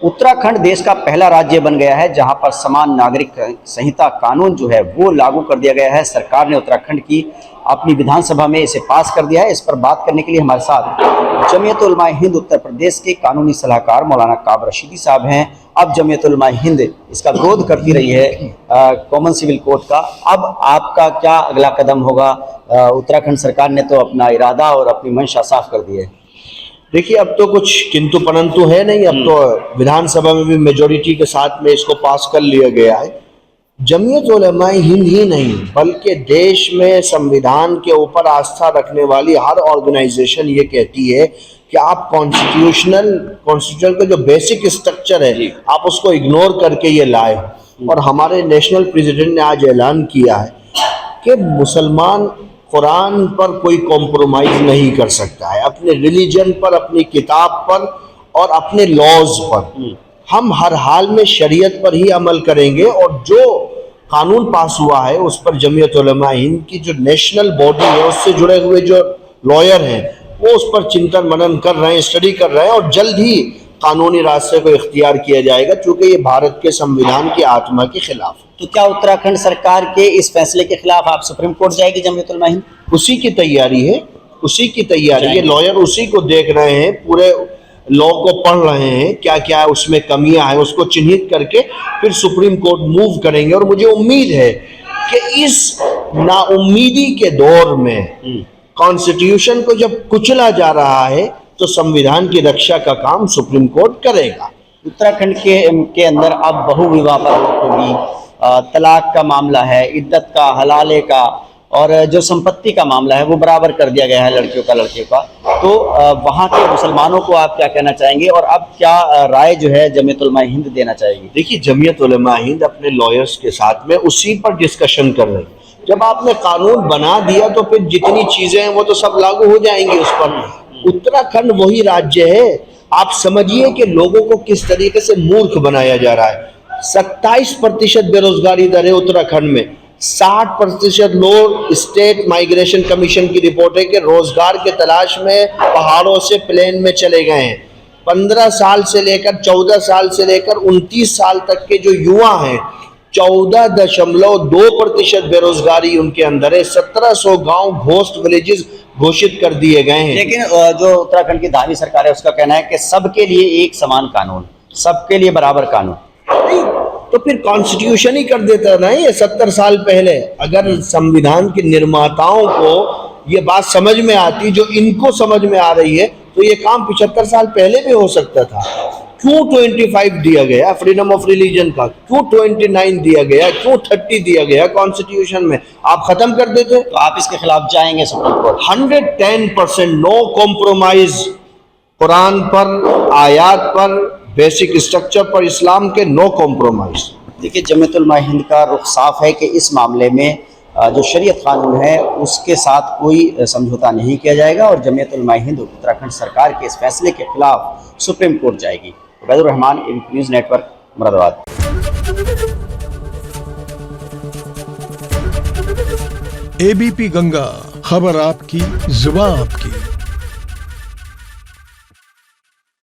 उत्तराखंड देश का पहला राज्य बन गया है जहां पर समान नागरिक संहिता कानून जो है वो लागू कर दिया गया है। सरकार ने उत्तराखंड की अपनी विधानसभा में इसे पास कर दिया है। इस पर बात करने के लिए हमारे साथ जमीयत उलमा हिंद उत्तर प्रदेश के कानूनी सलाहकार मौलाना काब रशीदी साहब हैं। अब जमीयत उलमा हिंद इसका विरोध करती रही है कॉमन सिविल कोर्ट का। अब आपका क्या अगला कदम होगा? उत्तराखंड सरकार ने तो अपना इरादा और अपनी मंशा साफ कर दी है। देखिए, अब तो कुछ किंतु परंतु है नहीं। अब तो विधानसभा में भी मेजोरिटी के साथ में इसको पास कर लिया गया है। जमीयत उलमा हिंद ही नहीं बल्कि देश में संविधान के ऊपर आस्था रखने वाली हर ऑर्गेनाइजेशन ये कहती है कि आप कॉन्स्टिट्यूशन का जो बेसिक स्ट्रक्चर है आप उसको इग्नोर करके ये लाए। और हमारे नेशनल प्रेसिडेंट ने आज ऐलान किया है कि मुसलमान कुरान पर कोई कॉम्प्रोमाइज नहीं कर सकता है, अपने रिलीजन पर, अपनी किताब पर और अपने लॉज पर। हम हर हाल में शरीयत पर ही अमल करेंगे और जो कानून पास हुआ है उस पर जमीयत उलमा हिंद की जो नेशनल बॉडी है उससे जुड़े हुए जो लॉयर हैं वो उस पर चिंतन मनन कर रहे हैं, स्टडी कर रहे हैं और जल्द ही कानूनी रास्ते को इख्तियार किया जाएगा, क्योंकि ये भारत के संविधान की आत्मा के खिलाफ है। तो क्या उत्तराखंड सरकार के इस फैसले के खिलाफ आप सुप्रीम कोर्ट जाएगी जमीयत उलमा हिंद? उसी की तैयारी है, उसी की तैयारी है। लॉयर उसी को देख रहे हैं, पूरे लॉ को पढ़ रहे हैं, क्या क्या उसमें कमियां हैं उसको चिन्हित करके फिर सुप्रीम कोर्ट मूव करेंगे। और मुझे उम्मीद है कि इस नाउम्मीदी के दौर में कॉन्स्टिट्यूशन को जब कुचला जा रहा है तो संविधान की रक्षा का काम सुप्रीम कोर्ट करेगा। उत्तराखंड के अंदर अब बहुविवाह पर रोक होगी, तलाक का मामला है, इद्दत का, हलाले का और जो संपत्ति का मामला है वो बराबर कर दिया गया है लड़कियों का लड़कियों का। तो वहाँ के मुसलमानों को आप क्या कहना चाहेंगे और अब क्या राय जो है जमीयत उलमा हिंद देना चाहेगी? देखिए, जमीयत उलमा हिंद अपने लॉयर्स के साथ में उसी पर डिस्कशन कर रही है। जब आपने कानून बना दिया तो फिर जितनी चीजें हैं वो तो सब लागू हो जाएंगी उस पर। उत्तराखंड वही राज्य है, आप समझिए कि लोगों को किस तरीके से मूर्ख बनाया जा रहा है। 27% बेरोजगारी दर है उत्तराखंड में। 60% लोग स्टेट माइग्रेशन कमीशन की रिपोर्ट है कि रोजगार के तलाश में पहाड़ों से प्लेन में चले गए हैं। 15 साल से लेकर 14 साल से लेकर 29 साल तक के जो युवा हैं 14.2% बेरोजगारी उनके अंदर है। 1700 गांव घोस्ट विलेजेस घोषित कर दिए गए हैं। लेकिन जो उत्तराखंड की धामी सरकार है उसका कहना है कि सबके लिए एक समान कानून, सबके लिए बराबर कानून। तो फिर कॉन्स्टिट्यूशन ही कर देता ना ये 70 साल पहले। अगर संविधान के निर्माताओं को ये बात समझ में आती जो इनको समझ में आ रही है तो ये काम 75 साल पहले भी हो सकता था। क्यों 25 दिया गया फ्रीडम ऑफ रिलीजन का? क्यों 29 दिया गया? क्यों 30 दिया गया कॉन्स्टिट्यूशन में? आप खत्म कर देते। तो आप इसके खिलाफ जाएंगे supreme court? 110% no compromise. Quran पर, आयात पर, बेसिक स्ट्रक्चर पर इस्लाम के नो कॉम्प्रोमाइज। देखिए, जमीयत उलमा हिंद का रुख साफ है कि इस मामले में जो शरीयत कानून है उसके साथ कोई समझौता नहीं किया जाएगा और जमीयत उलमा हिंद उत्तराखंड सरकार के इस फैसले के खिलाफ सुप्रीम कोर्ट जाएगी। Ubaidur Rahman, ABP news network, Moradabad. ABP Ganga, खबर आपकी, जुबान आपकी।